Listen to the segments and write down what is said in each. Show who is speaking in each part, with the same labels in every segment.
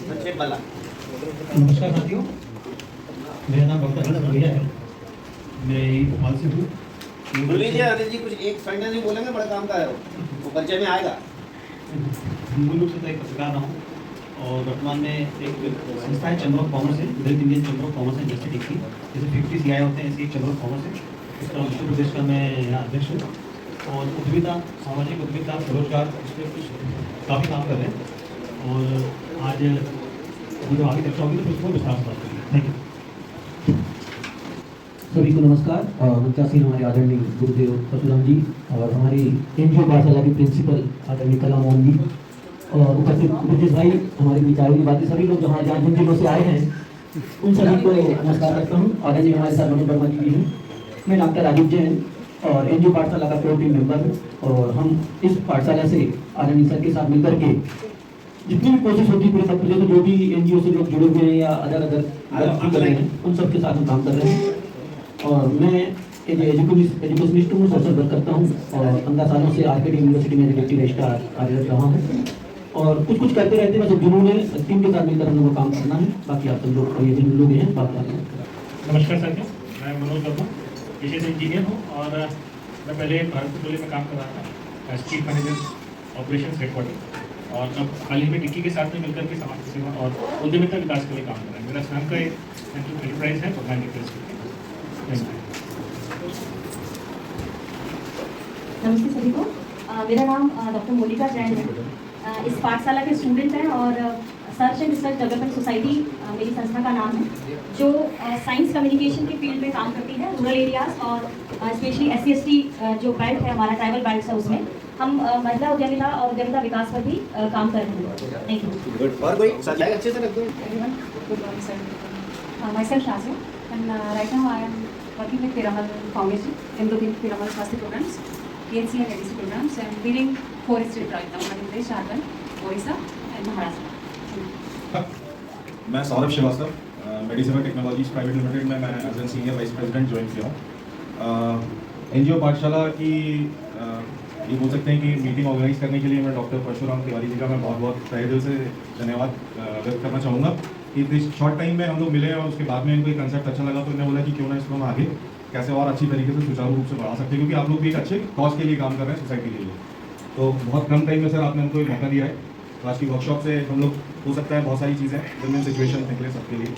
Speaker 1: संक्षेप वाला।
Speaker 2: नमस्कार साथियों, मेरा नाम डॉक्टर हर्ष भैया है। मैं भोपाल से हूँ।
Speaker 1: बोल लीजिए अनिल जी, कुछ एक सेंटेंस नहीं बोलेंगे, बड़ा काम का है वो परिचय में आएगा।
Speaker 2: मूल रूप से तो एक पत्रकार रहा हूँ और वर्तमान में एक संस्था है चैम्बर ऑफ कॉमर्स है, दलित इंडियन चैम्बर ऑफ कॉमर्स है डिस्ट्रिक्ट की। जैसे 50 CI होते हैं, ऐसी एक चैम्बर ऑफ कॉमर्स है। उसका उत्तर प्रदेश का मैं यहाँ अध्यक्ष हूँ और उद्यमिता, सामाजिक उद्यमिता, स्वरोजगार, इस पर कुछ काफ़ी काम कर रहे हैं। और आज जो आगे चर्चा होगी तो उसको विस्तार से बात करेंगे। Thank you.
Speaker 3: सभी को नमस्कार। मुख्तासिर हमारे आदरणीय गुरुदेव परशुराम जी और हमारी एनजीओ पाठशाला के प्रिंसिपल आदरणीय कला मोहन जी और उपस्थित ब्रजेश भाई, हमारे विचारों की बातें, सभी लोग जहाँ जहाँ जिन जिलों से आए हैं उन सभी को नमस्कार करता हूँ। आदरणीय हमारे साथ मनोज वर्मा जी भी हैं। मैं डॉक्टर राजीव जैन और एनजीओ पाठशाला का कोर टीम मेंबर हूँ और हम इस पाठशाला से आदरणीय सर के साथ मिलकर के जितनी भी कोशिश होती है पूरे मध्य प्रदेश में, जो भी एनजीओ से लोग जुड़े हुए हैं या अलग अलग कर रहे हैं, उन सबके साथ हम काम कर रहे हैं। और मैं एक एजुकेशनिस्ट हूँ, सोशल वर्क करता हूँ और 15 सालों से आरकेडी यूनिवर्सिटी में डिप्टी रजिस्ट्रार कार्यरत रहा हूँ और कुछ कुछ करते रहते हैं। बस जुनून है, टीम के साथ मिलकर हम लोग को काम करना है। बाकी आप सब लोग ये जिन लोग हैं बात कर।
Speaker 4: नमस्कार साथियों, मैं मनोज वर्मा, पेशे से इंजीनियर हूँ और मैं पहले भारत पेट्रोलियम में काम कर रहा था as chief manager operations headquarters, और अब हाल ही में डिक्की के साथ में मिलकर के समाज सेवा और उद्यमिता विकास के लिए काम कर रहा है। मेरा स्वयं का एक एंटरप्राइज है भगवान निकल।
Speaker 5: नमस्ते सभी को। मेरा नाम डॉक्टर मोनिका जैन है। इस पाठशाला के स्टूडेंट हैं और search and research development society मेरी संस्था का नाम है, जो साइंस कम्युनिकेशन के फील्ड में काम करती है रूरल एरियाज और स्पेशली SC/ST जो बेल्ट है, हमारा ट्राइबल बेल्ट है, उसमें हम महिला उद्यमिता और उद्यमिता विकास पर भी काम कर रहे हैं। Thank you.
Speaker 1: और कोई सर अच्छे से रख दो।
Speaker 6: Myself Shazia, and right now I am working with Piramal Foundation, including Piramal Swasthya programs, PNC and ADC programs, and leading 4 states right now: Madhya Pradesh, Jharkhand, Orissa, and Maharashtra.
Speaker 7: मैं Saurabh Srivastava, Medisewa technologies private limited में मैं as a senior vice president join किया हूँ। NGO पाठशाला की ये बोल सकते हैं कि मीटिंग ऑर्गेनाइज करने के लिए मैं डॉक्टर परशुराम तिवारी जी का मैं बहुत बहुत तहे दिल से धन्यवाद व्यक्त करना चाहूँगा कि इस शॉर्ट टाइम में हम लोग मिले और उसके बाद में इनको एक कंसेप्ट अच्छा लगा, तो इन्होंने बोला कि क्यों ना इसको हम आगे कैसे और अच्छी तरीके से सुचारू रूप से बढ़ा सकते हैं, क्योंकि आप लोग भी एक अच्छे कॉज के लिए काम कर रहे हैं सोसाइटी के लिए। तो बहुत कम टाइम में सर आपने हमको एक मौका दिया है। तो आज की वर्कशॉप से हम लोग हो सकता है बहुत सारी चीज़ें विन सिचुएशन निकले सबके लिए।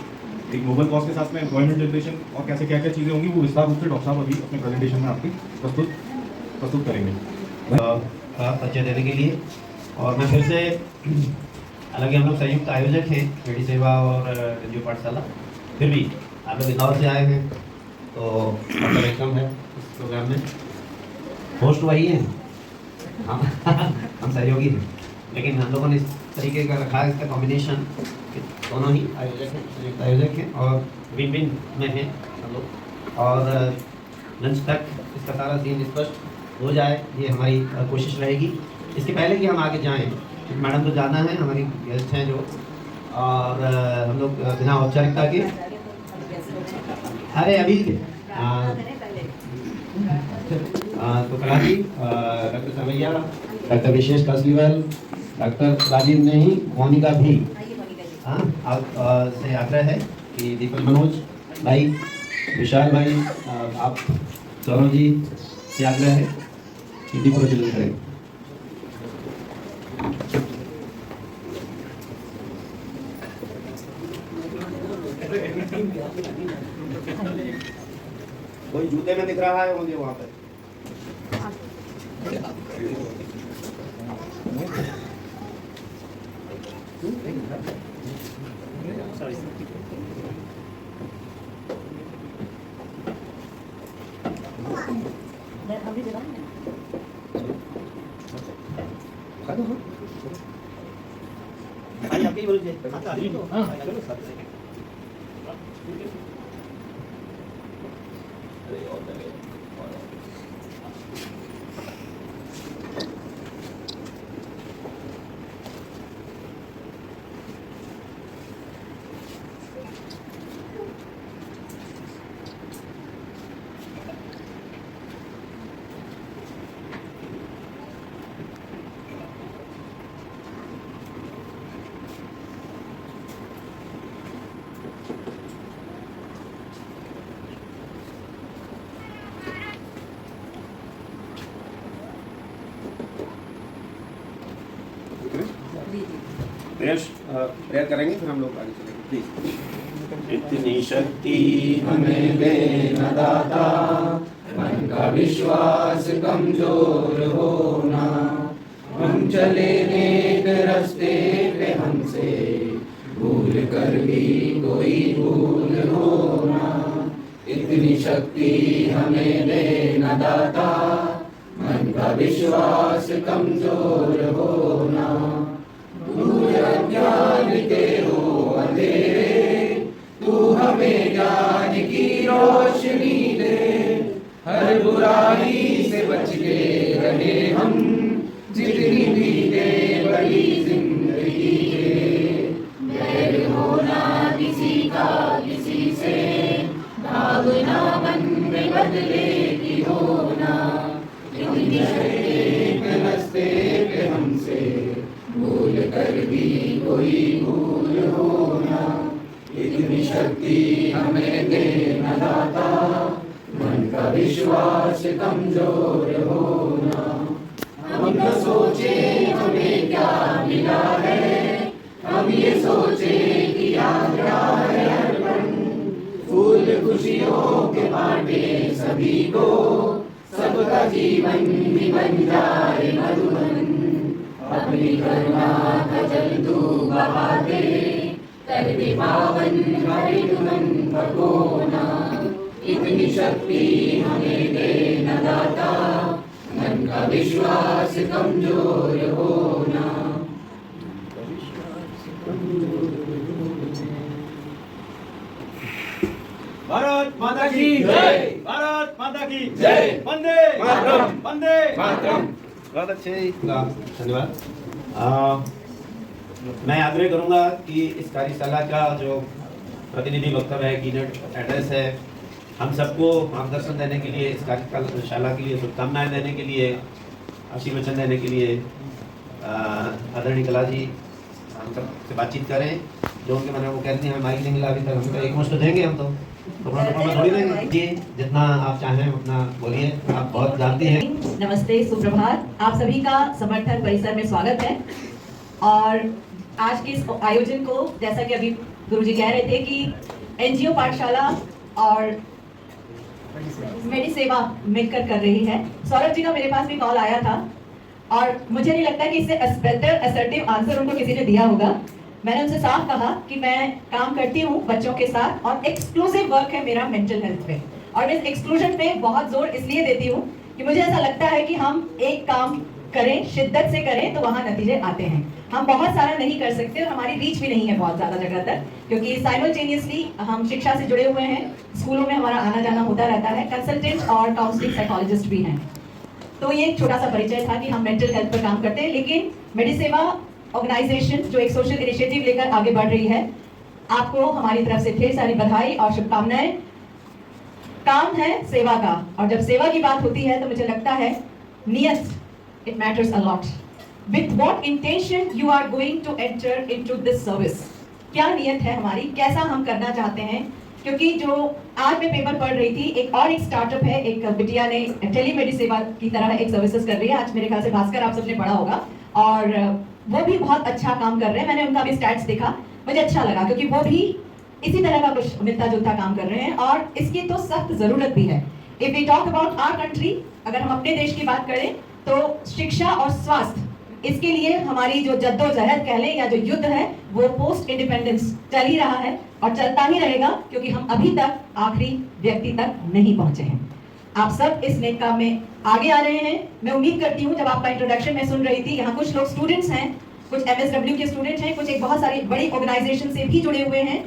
Speaker 7: एक नोबल कॉज के साथ में एम्प्लॉयमेंट जनरेशन और कैसे क्या क्या चीज़ें होंगी वो विस्तार रूप से डॉक्टर साहब अभी अपने प्रेजेंटेशन में आपकी प्रस्तुत करेंगे
Speaker 8: परिचय देने के लिए। और मैं फिर से, हालांकि हम लोग संयुक्त आयोजक हैं मेडी सेवा और एनजीओ पाठशाला, फिर भी आप लोग इंदौर से आए हैं तो आपका वेलकम है इस प्रोग्राम में। होस्ट वही है, हम सहयोगी हैं, लेकिन हम लोगों ने इस तरीके का रखा है, इसका कॉम्बिनेशन दोनों ही आयोजक हैं, संयुक्त आयोजक हैं और विन विन में हैं हम लोग। और लंच तक इसका सारा सीन स्पष्ट हो जाए, ये हमारी कोशिश रहेगी। इसके पहले कि हम आगे जाएं, मैडम को जाना है, हमारी गेस्ट हैं जो, और हम लोग बिना औपचारिकता के, अरे अभी तो कला जी, डॉक्टर सवैया, डॉक्टर विशेष कसलीवाल, डॉक्टर राजीव नहीं, मोनिका भी, हाँ आप से आग्रह है कि दीपक मनोज भाई, विशाल भाई, आप सौरभ जी से आग्रह है कि दीपक प्रज्वलन करें।
Speaker 1: कोई जूते में दिख रहा है मुझे वहाँ पे। प्रेयर करेंगे फिर हम लोग आगे चलेंगे प्लीज।
Speaker 9: इतनी शक्ति हमें दे न दाता, मन का विश्वास कमजोर होना, हम चले नेक रास्ते पे हमसे भूल कर भी कोई भूल होना। इतनी शक्ति हमें दे न दाता, मन का विश्वास कमजोर होना। दूर अज्ञान के हो अंधेरे, तू हमें ज्ञान की रोशनी दे। हर बुराई से बच के रहे हम, जितनी भी दे बड़ी जिंदगी है। बैर होना किसी का किसी से, भावना मन में बदले की होना। इतनी एक रास्ते पे हमसे भूल कर भी कोई भूल होना। इतनी शक्ति हमें दे न दाता, मन का विश्वास कमजोर होना। हम न सोचे हमें क्या मिला है, हम ये सोचे कि क्या है अर्पण। फूल खुशियों के बांटे सभी को, सबका जीवन भी बन जाए मधुबन। अपनी करुणा का जल तू बहा दे, कर दे पावन हरे मन भगोना। इतनी शक्ति हमें दे न दाता, मन का विश्वास कमजोर होना।
Speaker 2: भारत माता की जय, भारत माता की जय, वंदे मातरम, वंदे मातरम।
Speaker 8: बहुत अच्छे, धन्यवाद। मैं आग्रह करूंगा कि इस कार्यशाला का जो प्रतिनिधि वक्तव्य है, कीनोट एड्रेस है, हम सबको मार्गदर्शन देने के लिए, इस कार्यशाला के लिए शुभकामनाएं देने के लिए, आशीर्वचन देने के लिए आदरणीय कला जी हम सब से बातचीत करें। जो उनके मन में वो कहते हैं हमें माइक नहीं मिला अभी तक, हम तो एक मुश्त देंगे, हम तो में थोड़ी देंगे। जितना आप चाहें उतना बोलिए, आप बहुत जानती हैं।
Speaker 10: नमस्ते, सुप्रभात। आप सभी का समर्थन परिसर में स्वागत है। और आज के इस आयोजन को, जैसा कि अभी गुरुजी कह रहे थे कि एनजीओ पाठशाला और मेडिसेवा मिलकर कर रही है। सौरभ जी का मेरे पास भी कॉल आया था और मुझे नहीं लगता कि इससे बेटर असर्टिव आंसर उनको किसी ने दिया होगा। मैंने उनसे साफ कहा कि मैं काम करती हूँ बच्चों के साथ और एक्सक्लूसिव वर्क है मेरा मेंटल हेल्थ पे, और मैं इस एक्सक्लूजन पे बहुत जोर इसलिए देती हूँ कि मुझे ऐसा लगता है कि हम एक काम करें, शिद्दत से करें तो वहाँ नतीजे आते हैं। हम बहुत सारा नहीं कर सकते और हमारी रीच भी नहीं है बहुत ज्यादा जगह तक, क्योंकि साइमल्टेनियसली हम शिक्षा से जुड़े हुए हैं, स्कूलों में हमारा आना जाना होता रहता है, कंसल्टेंट और काउंसलिंग साइकोलॉजिस्ट भी हैं। तो ये एक छोटा सा परिचय था कि हम मेंटल हेल्थ पर काम करते हैं। लेकिन मेडिसेवा ऑर्गेनाइजेशन जो एक सोशल इनिशिएटिव लेकर आगे बढ़ रही है, आपको हमारी तरफ से ढेर सारी बधाई और शुभकामनाएं। काम है सेवा का, और जब सेवा की बात होती है तो मुझे लगता है नियत, it matters a lot. With what intention you are going to enter into this service? क्या नियत है हमारी, कैसा हम करना चाहते हैं? क्योंकि जो आज मैं पेपर पढ़ रही थी, एक स्टार्टअप है, एक बिटिया ने टेलीमेडिसेवा की तरह एक सर्विसेज कर रही है। आज मेरे ख्याल से भास्कर आप सबने पढ़ा होगा, और वो भी बहुत अच्छा काम कर रहे हैं। मैंने उनका भी स्टैट्स देखा, मुझे अच्छा लगा, क्योंकि वो भी इसी तरह का कुछ मिलता जुलता काम कर रहे हैं और इसकी तो सख्त जरूरत भी है। If we talk about our country, अगर हम अपने देश की बात करें तो शिक्षा और स्वास्थ्य, इसके लिए हमारी जो जद्दोजहद कह लें या जो युद्ध है वो पोस्ट इंडिपेंडेंस चल ही रहा है और चलता ही रहेगा, क्योंकि हम अभी तक आखिरी व्यक्ति तक नहीं पहुंचे हैं। आप सब इस नेक काम में आगे आ रहे हैं। मैं उम्मीद करती हूँ, जब आपका इंट्रोडक्शन में सुन रही थी, यहाँ कुछ लोग स्टूडेंट्स हैं, कुछ MSW के स्टूडेंट हैं, कुछ एक बहुत सारी बड़ी ऑर्गेनाइजेशन से भी जुड़े हुए हैं।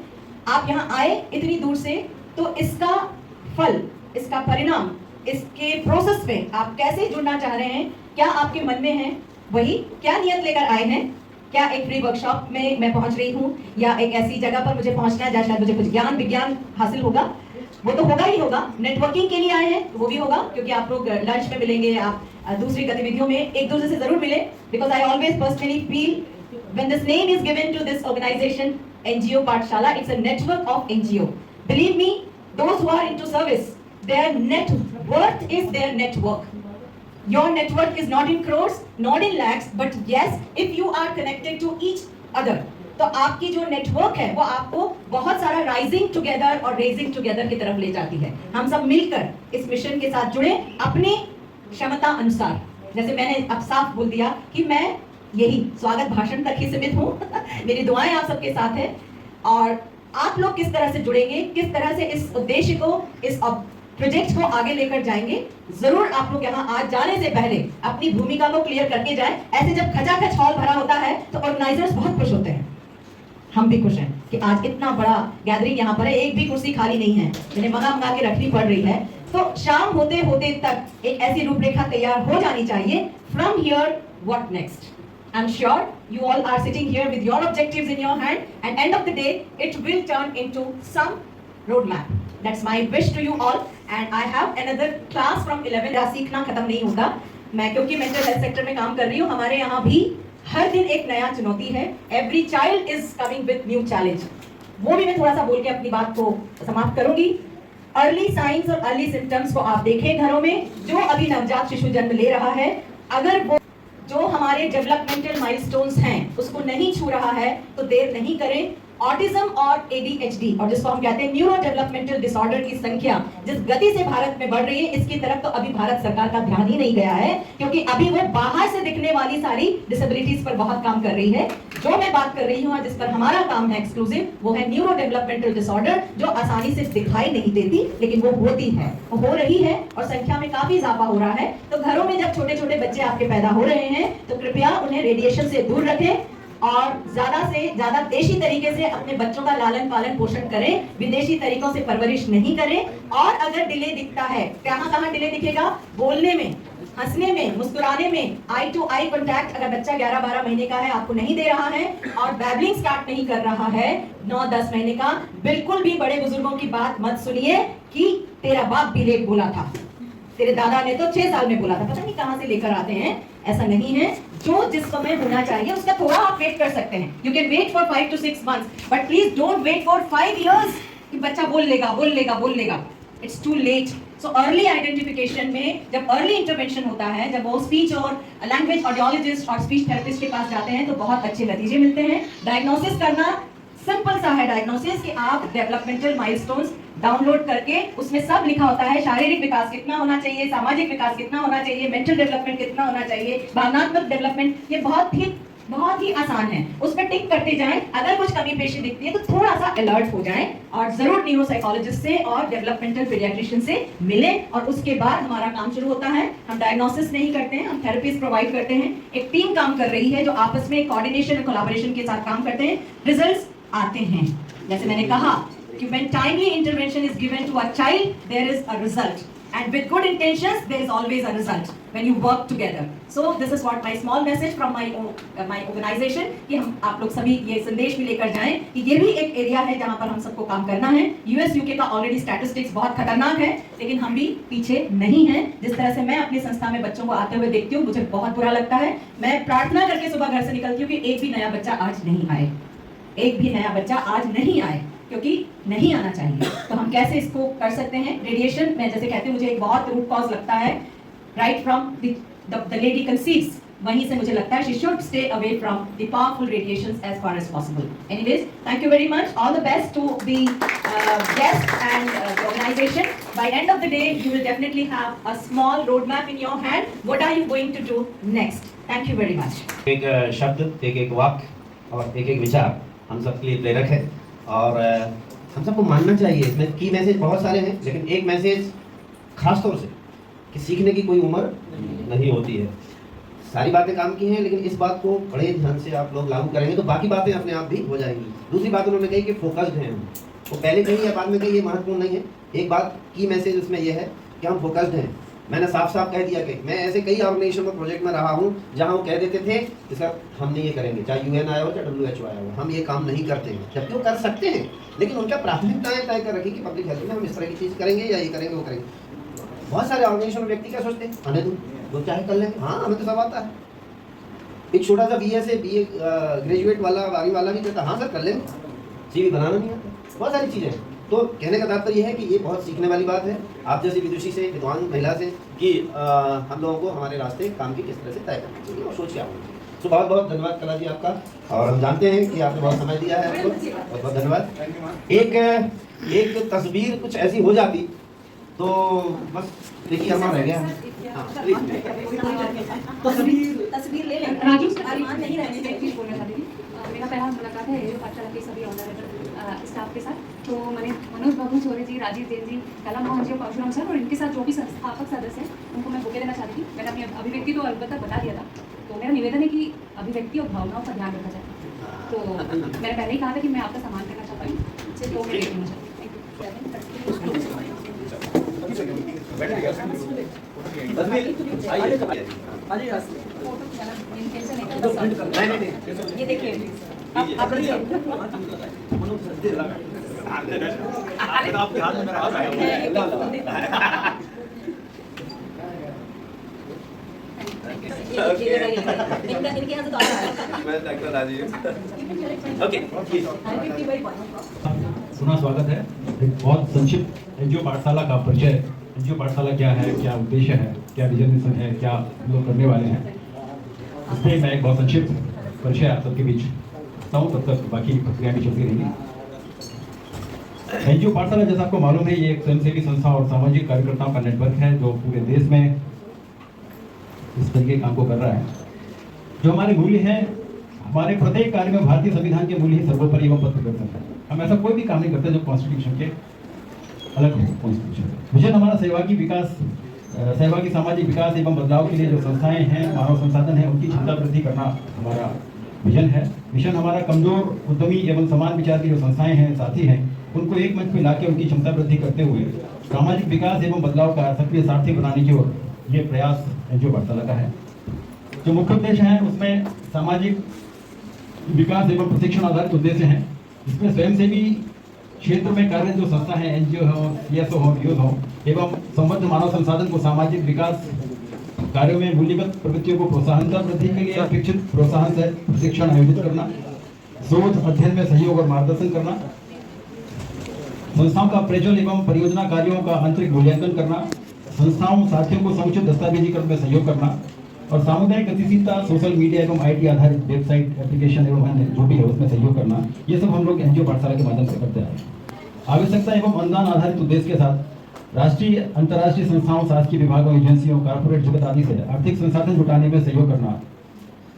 Speaker 10: आप यहाँ आए इतनी दूर से, तो इसका फल, इसका परिणाम, इसके प्रोसेस में आप कैसे जुड़ना चाह रहे हैं, क्या आपके मन में है, वही क्या नियत लेकर आए हैं? क्या एक फ्री वर्कशॉप में मैं पहुंच रही हूँ या एक ऐसी जगह पर मुझे पहुंचना है जहाँ शायद मुझे कुछ ज्ञान विज्ञान हासिल होगा? वो तो होगा ही होगा। नेटवर्किंग के लिए आए हैं तो वो भी होगा, क्योंकि आप लोग लंच में मिलेंगे, आप दूसरी गतिविधियों में एक दूसरे से जरूर मिले। Because I always personally feel when this name is given to this organization, NGO Pathshala, it's a network of NGO. Believe me, those who are into service, their net worth is their network. Your network is not in crores, not in lakhs, but yes, if you are connected to each other. तो आपकी जो network है वो आपको बहुत सारा rising together और raising together की तरफ ले जाती है। हम सब मिलकर इस मिशन के साथ जुड़े अपनी क्षमता अनुसार। जैसे मैंने अब साफ बोल दिया कि मैं यही स्वागत भाषण तक ही सीमित हूँ मेरी दुआएं आप सबके साथ है, और आप लोग किस तरह से जुड़ेंगे, किस तरह से इस उद्देश्य को, इस प्रोजेक्ट को आगे लेकर जाएंगे, जरूर आप लोग यहाँ आज जाने से पहले अपनी भूमिका को क्लियर करके जाए। ऐसे जब खचाखच हॉल भरा होता है तो ऑर्गेनाइजर्स बहुत खुश होते हैं, हम भी खुश हैं कि आज इतना बड़ा गैदरिंग यहाँ पर है, एक भी कुर्सी खाली नहीं है, मैंने मंगा के रखनी पड़ रही है। तो शाम होते होते तक एक ऐसी रूपरेखा तैयार हो जानी चाहिए। From here what next? I am sure you all are sitting here with your objectives in your hand, and end of the day it will turn into some roadmap. That's my wish to you all, and I have another class from 11. सीखना खत्म नहीं होगा। मैं क्योंकि mental health sector में काम कर रही हूँ, हमारे यहाँ भी हर दिन एक नया चुनौती है। Every child is coming with new challenge. वो भी मैं थोड़ा सा बोल के अपनी बात को समाप्त करूंगी। अर्ली साइंस और अर्ली सिम्टम्स को आप देखें घरों में, जो अभी नवजात शिशु जन्म ले रहा है, अगर वो जो हमारे डेवलपमेंटल माइलस्टोन्स हैं उसको नहीं छू रहा है तो देर नहीं करें। ऑटिज्म और ADHD और जिसको हम कहते हैं न्यूरो डेवलपमेंटल डिसऑर्डर की संख्या जिस गति से भारत में बढ़ रही है, इसकी तरफ तो अभी भारत सरकार का ध्यान ही नहीं गया है, क्योंकि अभी वो बाहर से दिखने वाली सारी डिसेबिलिटीज पर बहुत काम कर रही है। जो मैं बात कर रही हूँ जिस पर हमारा काम है एक्सक्लूसिव, वो है न्यूरो डेवलपमेंटल डिसऑर्डर, जो आसानी से दिखाई नहीं देती लेकिन वो होती है, वो हो रही है और संख्या में काफी इजाफा हो रहा है। तो घरों में जब छोटे छोटे बच्चे आपके पैदा हो रहे हैं तो कृपया उन्हें रेडिएशन से दूर रखें और ज्यादा से ज्यादा देशी तरीके से अपने बच्चों का लालन पालन पोषण करें, विदेशी तरीकों से परवरिश नहीं करें। और अगर डिले दिखता है, कहाँ डिले दिखेगा? बोलने में, हंसने में, मुस्कुराने में, आई टू आई कांटेक्ट अगर बच्चा 11-12 महीने का है, आपको नहीं दे रहा है और बैबलिंग स्टार्ट नहीं कर रहा है 9-10 महीने का, बिल्कुल भी बड़े बुजुर्गों की बात मत सुनिए कि तेरा बाप भी लेट बोला था, तेरे दादा ने तो 6 साल में बोला था, पता नहीं कहां से लेकर आते हैं। ऐसा नहीं है, जो जिस समय होना चाहिए उसका थोड़ा आप वेट कर सकते हैं। You can wait for 5 to 6 months, but please don't wait for 5 years कि बच्चा बोल लेगा। It's too late. So early identification में जब अर्ली इंटरवेंशन होता है, जब वो स्पीच और लैंग्वेज ऑडियोलॉजिस्ट और स्पीच थेरेपिस्ट के पास जाते हैं तो बहुत अच्छे नतीजे मिलते हैं। डायग्नोसिस करना सिंपल सा है डायग्नोसिस कि आप डेवलपमेंटल माइलस्टोन्स डाउनलोड करके उसमें सब लिखा होता है, शारीरिक विकास कितना होना चाहिए, सामाजिक विकास कितना होना चाहिए, मेंटल डेवलपमेंट कितना होना चाहिए, भावनात्मक डेवलपमेंट, ये बहुत ही आसान है। उस पर टिक करते जाएं। अगर कुछ कमी पेशी दिखती है तो थोड़ा सा अलर्ट हो जाएं और जरूर न्यूरोसाइकोलॉजिस्ट से और डेवलपमेंटल पीडियाट्रिशियन से मिलें। और उसके बाद हमारा काम शुरू होता है। हम डायग्नोसिस नहीं करते हैं, हम थेरेपीज प्रोवाइड करते हैं। एक टीम काम कर रही है जो आपस में कोऑर्डिनेशन और कोलैबोरेशन के साथ काम करते हैं। रिजल्ट्स आते हैं। जैसे मैंने कहा कि when timely intervention is given to a child, there is a result, and with good intentions there is always a result when you work together. So this is what my small message from my organization कि हम आप लोग सभी ये संदेश भी लेकर जाएं कि ये भी एक एरिया है जहां पर हम सबको काम करना है। US UK का ऑलरेडी स्टैटिस्टिक्स बहुत खतरनाक है, लेकिन हम भी पीछे नहीं हैं। जिस तरह से मैं अपनी संस्था में बच्चों को आते हुए देखती हूँ, मुझे बहुत बुरा लगता है। मैं प्रार्थना करके सुबह घर से निकलती हूँ कि एक भी नया बच्चा आज नहीं आए, एक भी नया बच्चा आज नहीं आए, क्योंकि नहीं आना चाहिए। तो हम कैसे इसको कर सकते हैं? रेडिएशन, मैं जैसे कहती हूँ, मुझे एक बहुत रूट कॉज लगता है। Right from the lady conceives, वहीं से मुझे लगता है she should stay away from the powerful radiations as far as possible. Anyways, thank you very much, all the best to the guests and the organization. By end of the day, you will definitely have a small roadmap in your hand. What are you going to do next? Thank you very much.
Speaker 8: एक शब्द, एक वाक्य और एक विचार हम सबके लिए प्रेरक है और हम सबको मानना चाहिए। इसमें की मैसेज बहुत सारे हैं, लेकिन एक मैसेज खास तौर से कि सीखने की कोई उम्र नहीं होती है। सारी बातें काम की हैं, लेकिन इस बात को बड़े ध्यान से आप लोग लागू करेंगे तो बाकी बातें अपने आप भी हो जाएंगी। दूसरी बात उन्होंने कही कि फोकस्ड हैं हम, वो पहले कही या बाद में कही ये महत्वपूर्ण नहीं है। एक बात की मैसेज उसमें यह है कि हम फोकस्ड हैं। मैंने साफ साफ कह दिया कि मैं ऐसे कई ऑर्गेनाइजेशन और प्रोजेक्ट में रहा हूँ जहाँ वो कह देते थे कि सर हम नहीं ये करेंगे, चाहे UN आया हो चाहे WHO आया हो, हम ये काम नहीं करते हैं। जबकि वो कर सकते हैं, लेकिन उनका प्राथमिकताएं तय कर रखी कि पब्लिक हेल्थ में हम इस तरह की चीज़ करेंगे या ये करेंगे वो करेंगे। बहुत सारे ऑर्गेनाइजेशन और व्यक्ति क्या सोचते हैं, आने दो चाहे कर लेंगे, हाँ हमें तो सब आता है। एक छोटा सा BA से BA ग्रेजुएट वाला 12वीं वाला भी कहता हाँ सर कर लेंगे, CV बनाना नहीं आता, बहुत सारी चीज़ें हैं। तो कहने का तात्पर्य यह है कि ये बहुत सीखने वाली बात है आप जैसी विदुषी से, विद्वान महिला से, कि हम लोगों को हमारे रास्ते काम की किस तरह से तय करना चाहिए और सोच क्या होनी चाहिए। तो बहुत बहुत धन्यवाद कला जी आपका, और हम जानते हैं कि आपने बहुत समय दिया है हमको, बहुत बहुत धन्यवाद। एक तस्वीर कुछ ऐसी हो जाती तो बस देखिए हमारा रह गया।
Speaker 10: तस्वीर ले लें,
Speaker 6: राजू
Speaker 10: अरमान नहीं रहने
Speaker 6: मैं एक चीज़ बोलना चाहती थी। मेरा पहला मुलाकात है एनजीओ पाठशाला के सभी ऑनरेबल स्टाफ के साथ। तो मैंने मनोज बाबू छोरे जी, राजीव जैन जी, कला मोहन जी और परशुराम सर और इनके साथ जो भी संस्थापक सदस्य हैं उनको मैं बुके देना चाहती थी। मैंने अपनी अभिव्यक्ति तो अलबत्ता बता दिया था, तो मेरा निवेदन है कि अभिव्यक्ति और भावनाओं का ध्यान रखा जाए। तो मैंने पहले ही कहा था कि मैं आपका सम्मान करना चाहता हूँ, तो मैं देना चाहती
Speaker 10: हूँ। ये देखिए आप इनके यहाँ से तो
Speaker 8: मैं डॉक्टर राजीव। ओके,
Speaker 2: पुनः स्वागत है। एक बहुत संक्षिप्त एनजीओ पाठशाला का परिचय। एनजीओ पाठशाला क्या है, क्या उद्देश्य है, क्या विजन मिशन है, क्या हम लोग करने वाले हैं, इसमें मैं एक बहुत संक्षिप्त परिचय आप सबके बीच रखता हूँ, तब तक बाकी प्रक्रिया भी चलती रहेगी। एनजीओ पाठशाला जैसा आपको मालूम है, ये एक स्वयंसेवी संस्था और सामाजिक कार्यकर्ताओं का नेटवर्क है जो पूरे देश में इस तरीके के काम को कर रहा है। जो हमारे मूल्य हैं, हमारे प्रत्येक कार्य में भारतीय संविधान के मूल्य ही सर्वोपरि एवं प्रतिबद्ध है। हम ऐसा कोई भी काम नहीं करते जो कॉन्स्टिट्यूशन के अलग हो। कॉन्स्टिट्यूशन विजन हमारा सहभागी सामाजिक विकास एवं बदलाव के लिए जो संस्थाएं हैं, मानव संसाधन है, उनकी क्षमता वृद्धि करना हमारा विजन है। मिशन हमारा कमजोर, उद्यमी एवं समान विचार की जो संस्थाएं हैं, साथी हैं, उनको एक मंच में लाकर उनकी क्षमता वृद्धि करते हुए सामाजिक विकास एवं बदलाव का सक्रिय सारथी बनाने की ओर ये प्रयास एनजीओ पाठशाला का है। जो मुख्य उद्देश्य है उसमें सामाजिक विकास एवं प्रशिक्षण आधारित उद्देश्य हैं। इसमें स्वयंसेवी क्षेत्र में कार्य जो संस्था है, एनजीओ हो, सीएसओ हो, यूथ हो, एवं संबद्ध मानव संसाधन को सामाजिक विकास कार्यों में मूल्यगत प्रवृत्तियों को प्रोत्साहनता वृद्धि के लिए अपेक्षित प्रोत्साहन से प्रशिक्षण आयोजित करना, शोध अध्ययन में सहयोग और मार्गदर्शन करना, संस्थाओं का प्रज्वल एवं परियोजना कार्यों का आंतरिक मूल्यांकन करना, संस्थाओं साथियों को समुचित दस्तावेजीकरण में सहयोग करना और सामुदायिक गतिशीलता, सोशल मीडिया एवं आईटी आधारित वेबसाइट, एप्लीकेशन एवं अन्य जो भी है उसमें सहयोग करना, ये सब हम लोग एनजीओ पाठशाला के माध्यम से करते हैं। आवश्यकता एवं अनुदान आधारित उद्देश्य के साथ राष्ट्रीय अंतर्राष्ट्रीय संस्थाओं, शासकीय विभागों, एजेंसियों, कॉर्पोरेट जगत आदि से आर्थिक संसाधन जुटाने में सहयोग करना,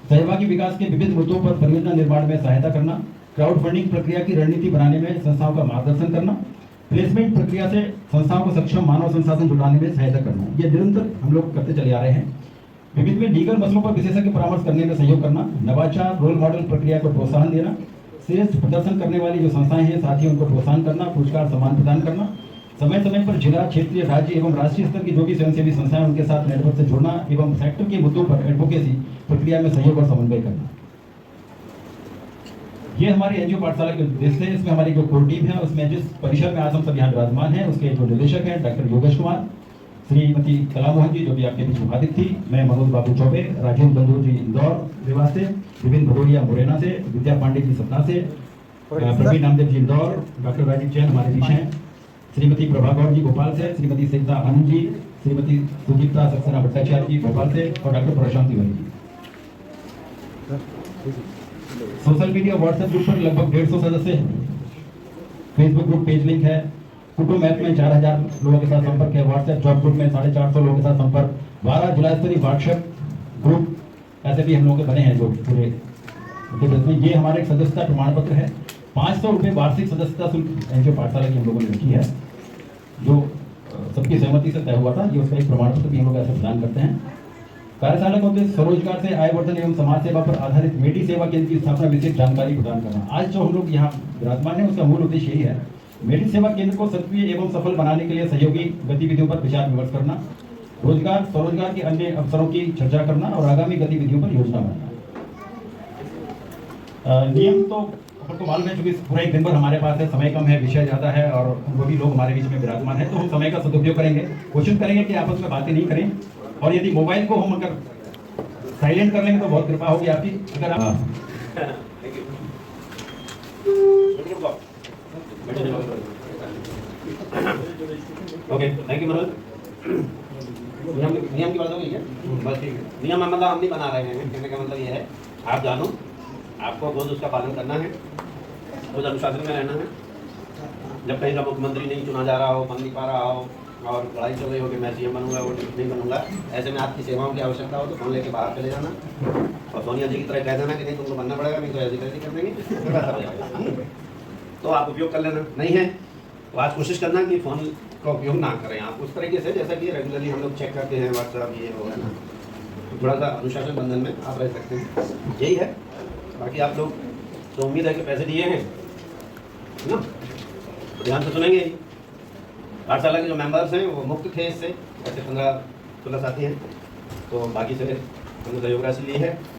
Speaker 2: सहभागी विकास के विविध मुद्दों पर परियोजना निर्माण में सहायता करना, क्राउड फंडिंग प्रक्रिया की रणनीति बनाने में संस्थाओं का मार्गदर्शन करना, प्लेसमेंट प्रक्रिया से संस्थाओं को सक्षम मानव संसाधन जुटाने में सहायता करना, ये निरंतर हम लोग करते चले आ रहे हैं। विविध में लीगल मसलों पर विशेषज्ञ परामर्श करने में सहयोग करना, नवाचार, रोल मॉडल प्रक्रिया को प्रोत्साहन देना, श्रेष्ठ प्रदर्शन करने वाली जो संस्थाएं हैं, साथ ही उनको प्रोत्साहन करना, पुरस्कार सम्मान प्रदान करना, समय समय पर जिला, क्षेत्रीय, राज्य एवं राष्ट्रीय स्तर की जो भी स्वयंसेवी संस्थाएं उनके साथ नेटवर्क से जुड़ना एवं सेक्टर के मुद्दों पर एडवोकेसी प्रक्रिया में सहयोग और समन्वय करना। ये हमारी एनजीओ पाठशाला के उद्देश्य है। इसमें हमारी जो कोर टीम है, उसमें जिस परिसर में आज हम सब यहाँ विराजमान हैं, उसके जो निदेशक हैं डॉक्टर योगेश कुमार, श्रीमती कला मोहन जी जो भी आपके बीच उपस्थित थी, मैं मनोज बाबू चौबे, राजेंद्र बंधु जी इंदौर देवास से, विपिन भदौरिया मुरैना से, विद्या पांडे जी सतना से, प्रवीण नामदेव जी इंदौर, डॉक्टर राजीव जैन हमारे बीच हैं, श्रीमती प्रभा गौर जी भोपाल से, श्रीमती सीता आनंद जी, श्रीमती सुजीता सक्सेना भट्टाचार्य जी भोपाल से और डॉक्टर प्रशांत Tiwari ji. Social media WhatsApp group पर लगभग 150 सदस्य हैं। फेसबुक ग्रुप पेज लिंक है। कुटुंब ऐप में 4000 लोगों के साथ संपर्क है। व्हाट्सएप जॉब ग्रुप में 450 लोगों के साथ संपर्क। 12 जिला स्तरीय व्हाट्सएप ग्रुप ऐसे भी हम लोगों के बने हैं जो पूरे। ये हमारे सदस्यता प्रमाण पत्र है। 500 रुपये वार्षिक सदस्यता शुल्क एनजीओ पाठशाला की हम लोगों ने रखी है, जो सबकी सहमति से तय हुआ था। ये उसका एक प्रमाण पत्र भी हम लोग ऐसे प्रदान करते हैं। कार्यशाला का उद्देश्य स्वरोजगार से आय वर्धन एवं समाज सेवा पर आधारित मेडी सेवा केंद्र की स्थापना विशेष जानकारी प्रदान करना। आज जो हम लोग यहाँ विराजमान है उसका मूल उद्देश्य यही है, मेडी सेवा केंद्र को सक्रिय एवं सफल बनाने के लिए सहयोगी गतिविधियों पर विचार विमर्श करना, रोजगार स्वरोजगार के अन्य अवसरों की चर्चा करना और आगामी गतिविधियों पर योजना बनाना। नियम तो आपको मालूम है, क्योंकि पूरा एक दिन भर हमारे पास है, समय कम है, विषय ज़्यादा है और वो भी लोग हमारे बीच में विराजमान है, तो हम समय का सदुपयोग करेंगे। कोशिश करेंगे कि आपस में बातें नहीं करें और यदि मोबाइल को हम अगर साइलेंट कर लेंगे तो बहुत कृपा होगी आपकी। अगर आप
Speaker 8: ओके, थैंक यू मनोज। नियम की बात होगी क्या? बस ठीक है। नियम मतलब हम नहीं बना रहे हैं, कहने का मतलब ये है आप जानो, आपको खुद उसका पालन करना है, खुद अनुशासन में रहना है। जब कहीं का मुख्यमंत्री नहीं चुना जा रहा हो, बन नहीं पा रहा हो और लड़ाई चल रही हो कि मैं सीएम बनूंगा वो नहीं बनूंगा, ऐसे में आपकी सेवाओं की आवश्यकता हो तो फोन लेके बाहर चले जाना और सोनिया जी की तरह कह देना कि नहीं तुमको बनना पड़ेगा, नहीं तो ऐसी कैसी कर देंगे, फिर ऐसा हो जाएगा। तो आप उपयोग कर लेना, नहीं है तो आज कोशिश करना कि फ़ोन का उपयोग ना करें आप उस तरीके से जैसा कि रेगुलरली हम लोग चेक करते हैं व्हाट्सएप ये हो ना, तो थोड़ा सा अनुशासन बंधन में आप रह सकते हैं, यही है। बाकी आप लोग तो उम्मीद है कि पैसे दिए हैं ना, तो ध्यान से सुनेंगे। पाठशाला के जो मेंबर्स हैं वो मुक्त थे इससे, ऐसे 15-16 साथी हैं, तो बाकी से हमने सहयोग राशि ली है।